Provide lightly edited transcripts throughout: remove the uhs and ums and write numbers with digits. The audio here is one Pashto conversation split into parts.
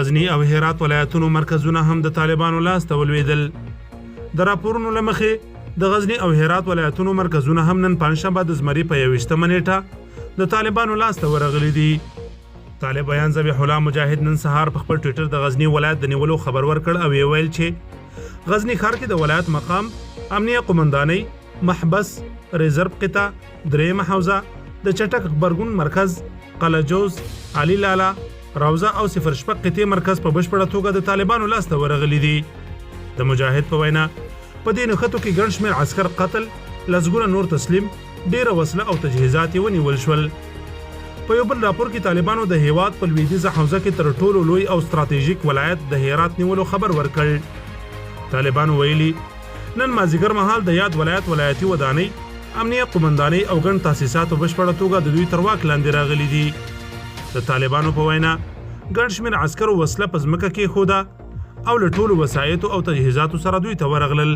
غزنی او هرات ولایتونو مرکزونه هم د طالبانو لاس ته ولوېدل. د راپورونو له مخې د غزنی او هرات ولایتونو مرکزونه هم نن پنجشنبه د زمري په 21 نیټه د طالبانو لاس ته ورغلي دي. طالب بیان ذبیح الله مجاهد نن سهار په خپل ټویټر د غزنی ولایت د نیولو خبر ورکړ او ویل چې غزنی ښار کې د ولایت مقام، امنیه قومندانۍ، محبس، ریزرو قطع، درېیمه حوزه، د چټک غبرګون مرکز، قلعه‌جوز، علي لالا، روضه او 06 قطعې مرکز په بشپړه توګه د طالبانو لاس ته ورغلي دي. د مجاهد په وینا په دې نښتو کې ګڼ شمېر عسکر قتل، لسګونه نور تسلیم، ډېره وسله او تجهیزات یې ونیول شول. په یو بل راپور کې طالبانو د هیواد په لویدیځه حوزه کې تر ټولو لوی او ستراتیژیک ولایت د هرات نیولو خبر ورکړ. طالبانو ویلي نن مازدیګر مهال د یاد ولایت ولایتي ودانۍ، امنیه قومندانۍ او ګڼ تاسیساتو بشپړه توګه د دوی تر واک لاندې راغلي دي. د طالبانو په وینا ګڼ شمېر عسکرو وسله په ځمکه کېښوده او له ټولو وسایطو او تجهیزاتو سره دوی ته ورغلل.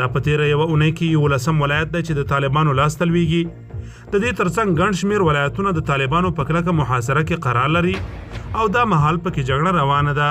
دا په تېره یوه اونۍ کې 11 ولایت دی چې د طالبانو لاس ته لویږي. د دې ترڅنګ ګڼ شمېر ولایتونه د طالبانو په کلکه محاصره کې قرار لري او دا مهال پکې جګړه روانه ده.